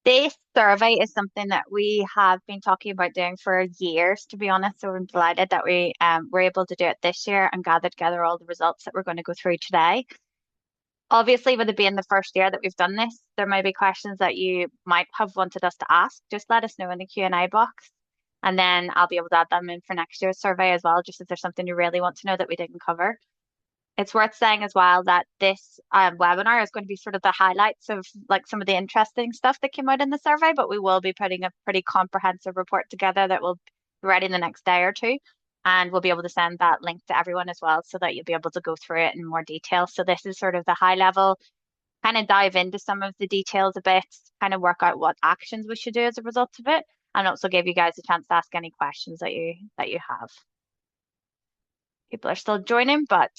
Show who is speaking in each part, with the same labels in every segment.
Speaker 1: This survey is something that we have been talking about doing for years, to be honest. So I'm delighted that we were able to do it this year and gather together all the results that we're going to go through today. Obviously, with it being the first year that we've done this, there may be questions that you might have wanted us to ask. Just let us know in the Q&A box, and then I'll be able to add them in for next year's survey as well, just if there's something you really want to know that we didn't cover. It's worth saying as well that this webinar is going to be sort of the highlights of like some of the interesting stuff that came out in the survey, but we will be putting a pretty comprehensive report together that will be ready in the next day or two. And we'll be able to send that link to everyone as well so that you'll be able to go through it in more detail. So this is sort of the high level, kind of dive into some of the details a bit, kind of work out what actions we should do as a result of it, and also give you guys a chance to ask any questions that you have. People are still joining, but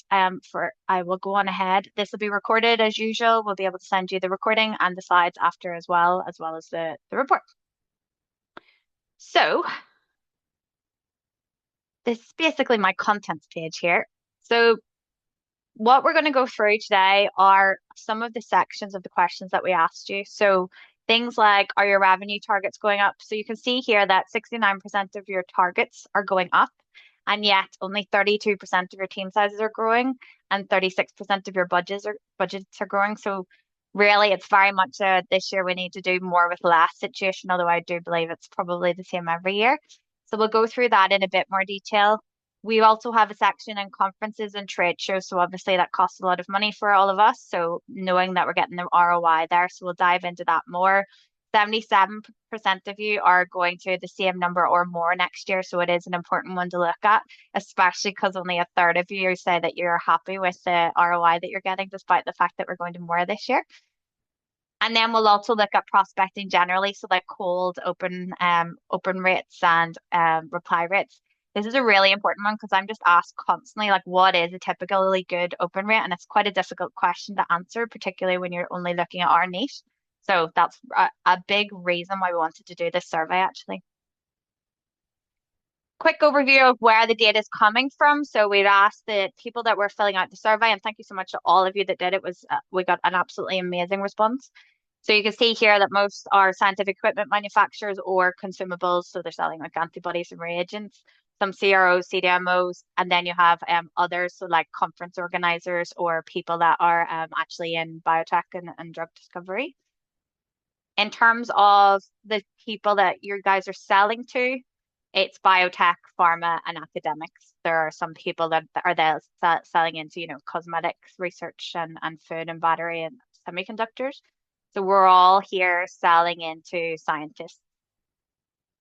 Speaker 1: for I will go on ahead. This will be recorded as usual. We'll be able to send you the recording and the slides after as well as the report. So this is basically my contents page here. So what we're going to go through today are some of the sections of the questions that we asked you. So things like, are your revenue targets going up? So you can see here that 69% of your targets are going up, and yet only 32% of your team sizes are growing, and 36% of your budgets are growing. So really, it's very much a this year we need to do more with less situation, although I do believe it's probably the same every year. So we'll go through that in a bit more detail. We also have a section in conferences and trade shows. So obviously that costs a lot of money for all of us. So knowing that we're getting the ROI there. So we'll dive into that more. 77% of you are going to the same number or more next year. So it is an important one to look at, especially because only a third of you say that you're happy with the ROI that you're getting, despite the fact that we're going to more this year. And then we'll also look at prospecting generally, so like cold, open rates and reply rates. This is a really important one because I'm just asked constantly, like, what is a typically good open rate? And it's quite a difficult question to answer, particularly when you're only looking at our niche. So that's a big reason why we wanted to do this survey, actually. Quick overview of where the data is coming from. So we'd asked the people that were filling out the survey, and thank you so much to all of you that did it. Was we got an absolutely amazing response. So you can see here that most are scientific equipment manufacturers or consumables. So they're selling like antibodies and reagents, some CROs, CDMOs, and then you have others, so like conference organizers or people that are actually in biotech and drug discovery. In terms of the people that you guys are selling to, it's biotech, pharma, and academics. There are some people that are there selling into, cosmetics research and food and battery and semiconductors. So we're all here selling into scientists.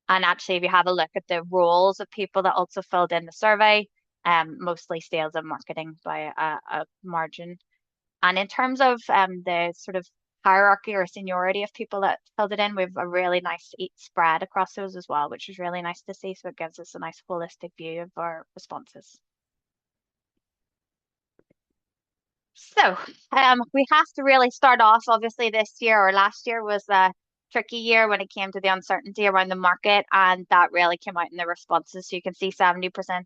Speaker 1: And actually, if you have a look at the roles of people that also filled in the survey, mostly sales and marketing by a margin. And in terms of the sort of hierarchy or seniority of people that filled it in, we have a really nice spread across those as well, which is really nice to see. So it gives us a nice holistic view of our responses. So we have to really start off, obviously, this year or last year was a tricky year when it came to the uncertainty around the market, and that really came out in the responses. So you can see 70%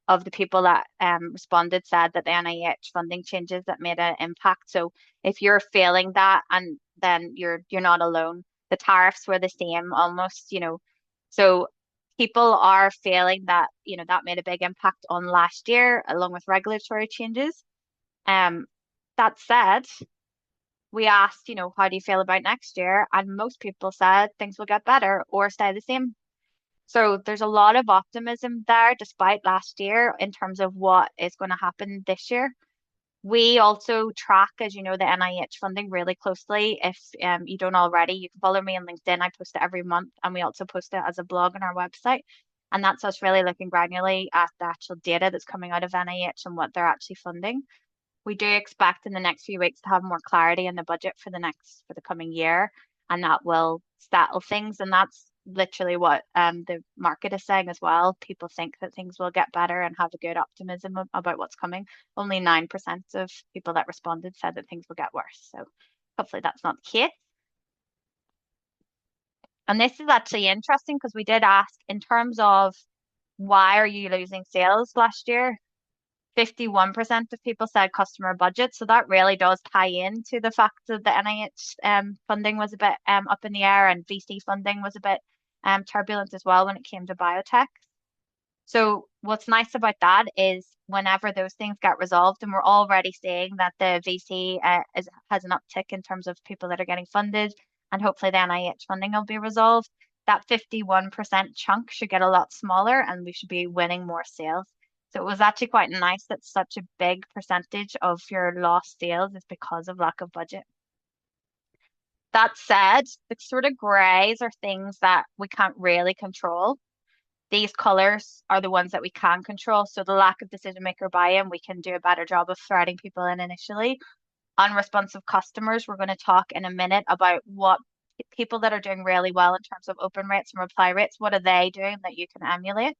Speaker 1: of the people that responded said that the NIH funding changes that made an impact. So if you're feeling that, and then you're not alone. The tariffs were the same almost, so people are feeling that, that made a big impact on last year, along with regulatory changes. Um, that said, we asked, how do you feel about next year? And most people said things will get better or stay the same. So there's a lot of optimism there, despite last year, in terms of what is going to happen this year. We also track, as you know, the NIH funding really closely. If you don't already, you can follow me on LinkedIn. I post it every month, and we also post it as a blog on our website. And that's us really looking granularly at the actual data that's coming out of NIH and what they're actually funding. We do expect in the next few weeks to have more clarity in the budget for the coming year, and that will settle things. And that's literally what the market is saying as well. People think that things will get better and have a good optimism about what's coming. Only 9% of people that responded said that things will get worse. So hopefully that's not the case. And this is actually interesting because we did ask in terms of why are you losing sales last year? 51% of people said customer budget. So that really does tie into the fact that the NIH funding was a bit up in the air and VC funding was a bit turbulent as well when it came to biotech. So what's nice about that is whenever those things get resolved, and we're already seeing that the VC has an uptick in terms of people that are getting funded, and hopefully the NIH funding will be resolved. That 51% chunk should get a lot smaller, and we should be winning more sales. So it was actually quite nice that such a big percentage of your lost sales is because of lack of budget. That said, the sort of grays are things that we can't really control. These colors are the ones that we can control. So the lack of decision maker buy-in, we can do a better job of threading people in initially. Unresponsive customers, we're going to talk in a minute about what people that are doing really well in terms of open rates and reply rates, what are they doing that you can emulate?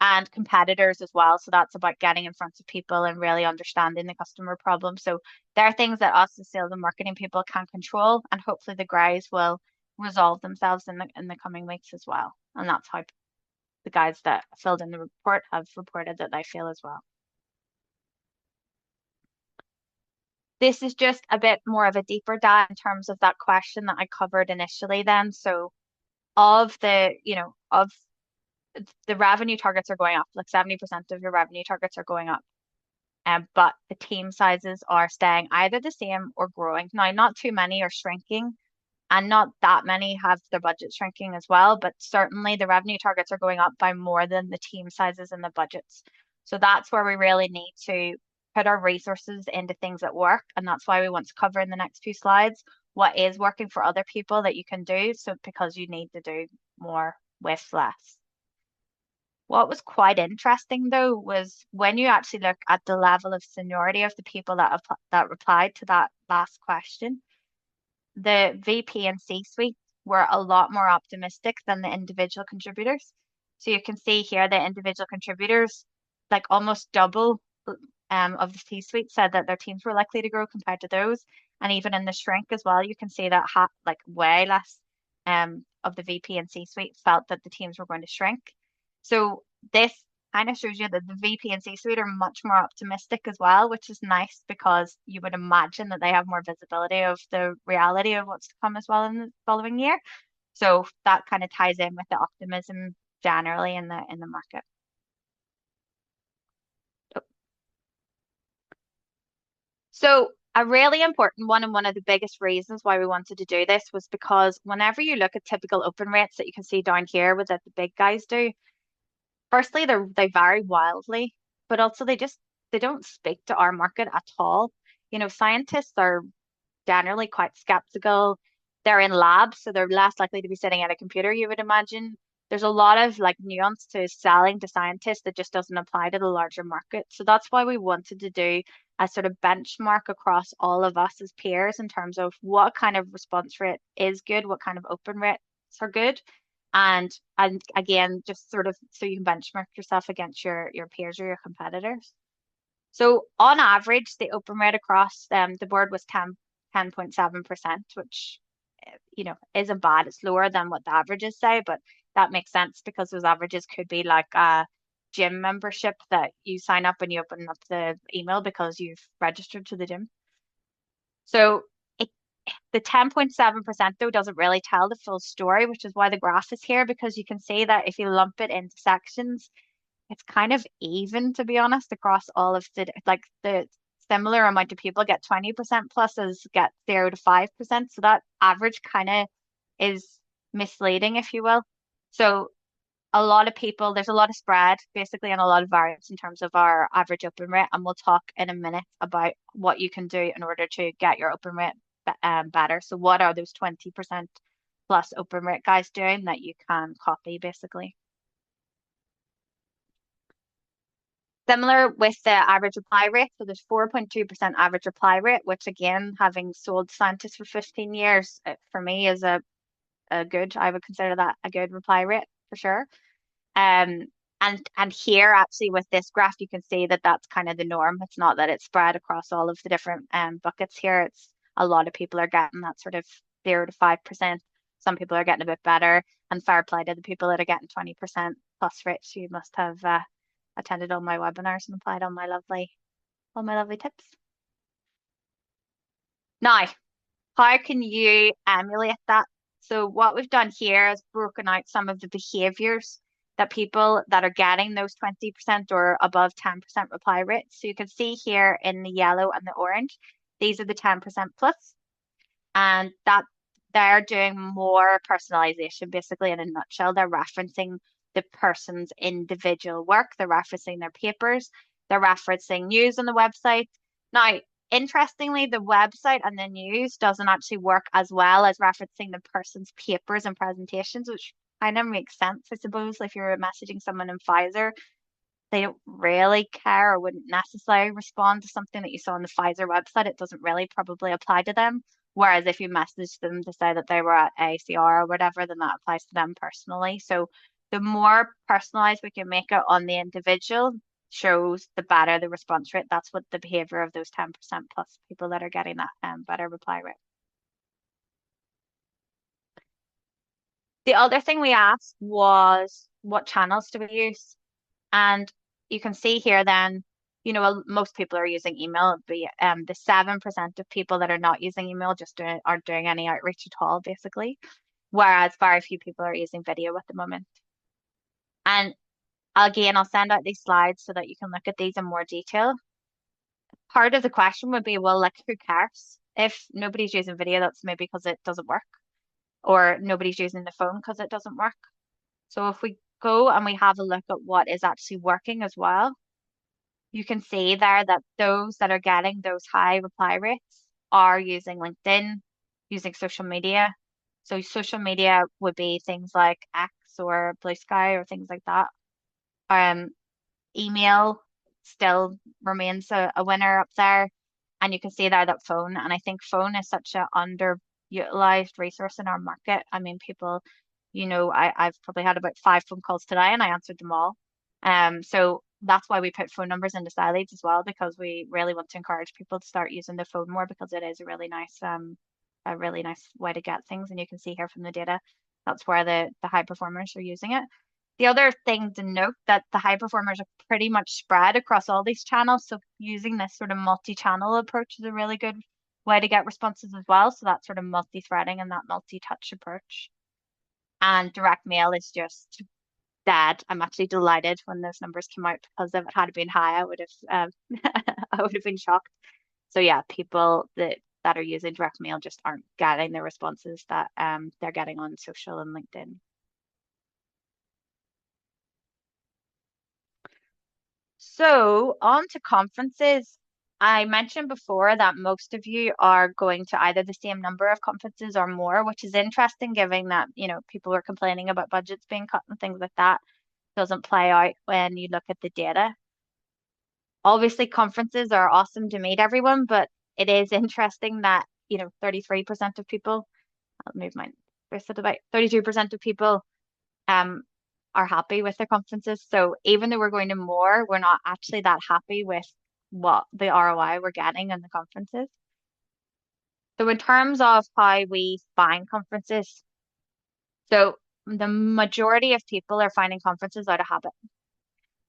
Speaker 1: And competitors as well. So that's about getting in front of people and really understanding the customer problem. So there are things that us as sales and marketing people can control, and hopefully the guys will resolve themselves in the coming weeks as well. And that's how the guys that filled in the report have reported that they feel as well. This is just a bit more of a deeper dive in terms of that question that I covered initially then. So of of the revenue targets are going up, like 70% of your revenue targets are going up. But the team sizes are staying either the same or growing. Now, not too many are shrinking, and not that many have their budget shrinking as well, but certainly the revenue targets are going up by more than the team sizes and the budgets. So that's where we really need to put our resources into things that work. And that's why we want to cover in the next few slides what is working for other people that you can do. So because you need to do more with less. What was quite interesting though was when you actually look at the level of seniority of the people that replied to that last question, the VP and C-suite were a lot more optimistic than the individual contributors. So you can see here the individual contributors, like almost double of the C-suite said that their teams were likely to grow compared to those. And even in the shrink as well, you can see that like way less of the VP and C-suite felt that the teams were going to shrink. So this kind of shows you that the VP and C-suite are much more optimistic as well, which is nice because you would imagine that they have more visibility of the reality of what's to come as well in the following year. So that kind of ties in with the optimism generally in the market. So a really important one and one of the biggest reasons why we wanted to do this was because whenever you look at typical open rates that you can see down here with that the big guys do, firstly they vary wildly, but also they don't speak to our market at all. You know, scientists are generally quite skeptical. They're in labs, so they're less likely to be sitting at a computer, you would imagine. There's a lot of like nuance to selling to scientists that just doesn't apply to the larger market. So that's why we wanted to do a sort of benchmark across all of us as peers in terms of what kind of response rate is good, what kind of open rates are good. And again, just sort of so you can benchmark yourself against your peers or your competitors. So on average, the open rate across the board was 10.7%, which isn't bad. It's lower than what the averages say, but that makes sense because those averages could be like a gym membership that you sign up and you open up the email because you've registered to the gym. So the 10.7% though doesn't really tell the full story, which is why the graph is here, because you can see that if you lump it into sections, it's kind of even, to be honest, across all of the similar amount of people get 20% plus as get 0 to 5%. So that average kind of is misleading, if you will. So a lot of people, there's a lot of spread basically and a lot of variance in terms of our average open rate. And we'll talk in a minute about what you can do in order to get your open rate better. So what are those 20% plus open rate guys doing that you can copy basically? Similar with the average reply rate. So there's 4.2% average reply rate, which again, having sold scientists for 15 years, for me is a good, I would consider that a good reply rate for sure. Um, and here actually with this graph, you can see that that's kind of the norm. It's not that it's spread across all of the different buckets here. It's a lot of people are getting that sort of 0 to 5%. Some people are getting a bit better, and fair play to the people that are getting 20% plus rates. You must have attended all my webinars and applied all my lovely tips. Now, how can you emulate that? So what we've done here is broken out some of the behaviors that people that are getting those 20% or above 10% reply rates. So you can see here in the yellow and the orange, these are the 10% plus, and that they're doing more personalization, basically in a nutshell. They're referencing the person's individual work, they're referencing their papers, they're referencing news on the website. Now, interestingly, the website and the news doesn't actually work as well as referencing the person's papers and presentations, which kind of makes sense, I suppose. If you're messaging someone in Pfizer, they don't really care or wouldn't necessarily respond to something that you saw on the Pfizer website. It doesn't really probably apply to them. Whereas if you message them to say that they were at ACR or whatever, then that applies to them personally. So the more personalized we can make it on the individual shows the better the response rate. That's what the behavior of those 10% plus people that are getting that better reply rate. The other thing we asked was what channels do we use? And you can see here then, most people are using email. The 7% of people that are not using email aren't doing any outreach at all, basically. Whereas very few people are using video at the moment. And again, I'll send out these slides so that you can look at these in more detail. Part of the question would be, well, like, who cares? If nobody's using video, that's maybe because it doesn't work, or nobody's using the phone because it doesn't work. So if we go and we have a look at what is actually working as well, you can see there that those that are getting those high reply rates are using LinkedIn, using social media. So social media would be things like X or Blue Sky or things like that. Um, Email still remains a winner up there. And you can see there that phone, and I think phone is such an underutilized resource in our market. I mean, people, I've probably had about 5 phone calls today and I answered them all. So that's why we put phone numbers into style leads as well, because we really want to encourage people to start using the phone more, because it is a really nice way to get things. And you can see here from the data, that's where the high performers are using it. The other thing to note that the high performers are pretty much spread across all these channels. So using this sort of multi-channel approach is a really good way to get responses as well. So that sort of multi-threading and that multi-touch approach. And direct mail is just dead. I'm actually delighted when those numbers came out, because if it had been high, I would have I would have been shocked. So yeah, people that are using direct mail just aren't getting the responses that they're getting on social and LinkedIn. So on to conferences. I mentioned before that most of you are going to either the same number of conferences or more, which is interesting given that, people were complaining about budgets being cut and things like that. Doesn't play out when you look at the data. Obviously, conferences are awesome to meet everyone, but it is interesting that, 33% of people, I'll move mine, there's about 32% of people um are happy with their conferences. So even though we're going to more, we're not actually that happy with what the ROI we're getting in the conferences. So in terms of how we find conferences, so the majority of people are finding conferences out of habit,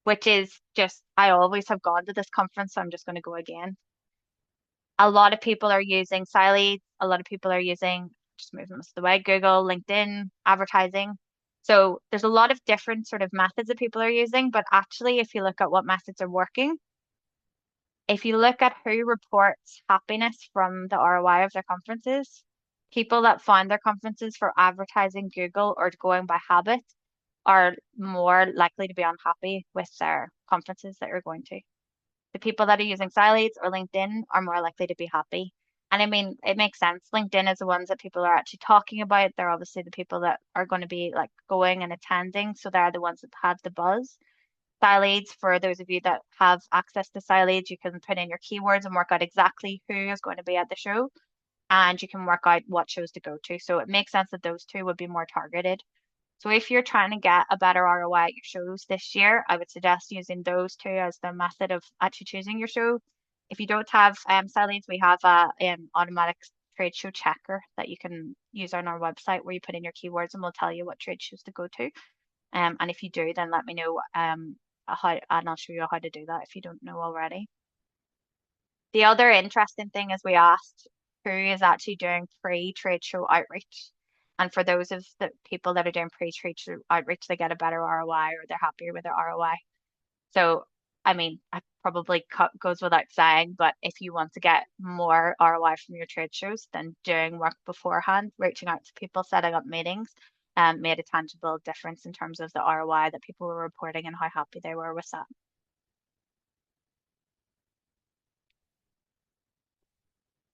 Speaker 1: which is just, I always have gone to this conference, so I'm just going to go again. A lot of people are using Siley. A lot of people are using, just moving this the way, Google, LinkedIn, advertising. So there's a lot of different sort of methods that people are using, but actually, if you look at what methods are working, if you look at who reports happiness from the ROI of their conferences, people that find their conferences for advertising Google or going by habit are more likely to be unhappy with their conferences that you're going to. The people that are using Sileads or LinkedIn are more likely to be happy. And I mean, it makes sense. LinkedIn is the ones that people are actually talking about. They're obviously the people that are going to be like going and attending. So they're the ones that have the buzz. Sileads, for those of you that have access to Sileads, you can put in your keywords and work out exactly who is going to be at the show. And you can work out what shows to go to. So it makes sense that those two would be more targeted. So if you're trying to get a better ROI at your shows this year, I would suggest using those two as the method of actually choosing your show. If you don't have Sileads, we have a automatic trade show checker that you can use on our website, where you put in your keywords and we'll tell you what trade shows to go to. And if you do, then let me know and I'll show you how to do that if you don't know already. The other interesting thing is we asked who is actually doing pre-trade show outreach. And for those of the people that are doing pre-trade show outreach, they get a better ROI or they're happier with their ROI. So, I mean, it probably goes without saying, but if you want to get more ROI from your trade shows, then doing work beforehand, reaching out to people, setting up meetings, made a tangible difference in terms of the ROI that people were reporting and how happy they were with that.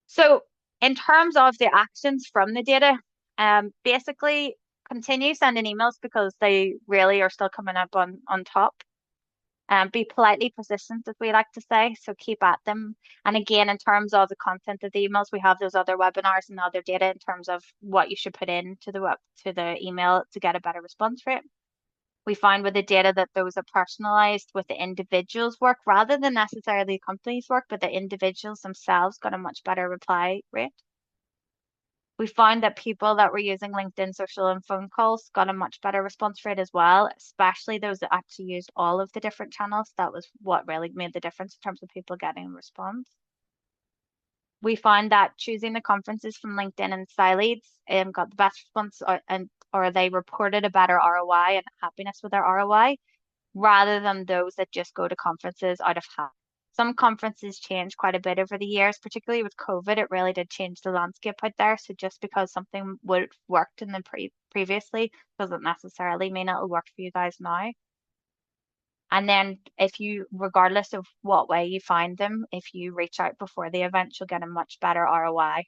Speaker 1: So, in terms of the actions from the data, basically continue sending emails because they really are still coming up on top. Be politely persistent, as we like to say, so keep at them. And again, in terms of the content of the emails, we have those other webinars and other data in terms of what you should put into the email to get a better response rate. We find with the data that those are personalized with the individual's work rather than necessarily the company's work, but the individuals themselves got a much better reply rate. We found that people that were using LinkedIn social and phone calls got a much better response rate as well, especially those that actually used all of the different channels. That was what really made the difference in terms of people getting a response. We found that choosing the conferences from LinkedIn and Styleads got the best response or they reported a better ROI and happiness with their ROI rather than those that just go to conferences out of habit. Some conferences change quite a bit over the years, particularly with COVID. It really did change the landscape out there. So just because something would worked in the previously doesn't necessarily mean it'll work for you guys now. And then if you, regardless of what way you find them, if you reach out before the event, you'll get a much better ROI.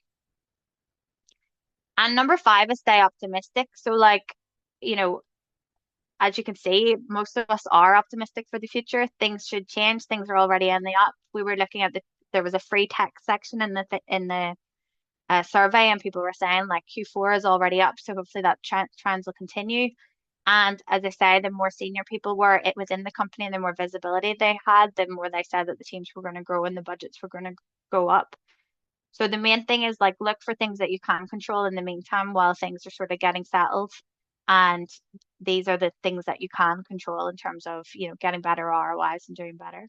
Speaker 1: And number five is stay optimistic. So like, you know, as you can see, most of us are optimistic for the future. Things should change. Things are already in the up. We were looking at there was a free text section in the survey, and people were saying like Q4 is already up, so hopefully that trends will continue. And as I say, the more senior people were it within the company, and the more visibility they had, the more they said that the teams were going to grow and the budgets were going to go up. So the main thing is like look for things that you can control in the meantime while things are sort of getting settled. And these are the things that you can control in terms of, getting better ROIs and doing better.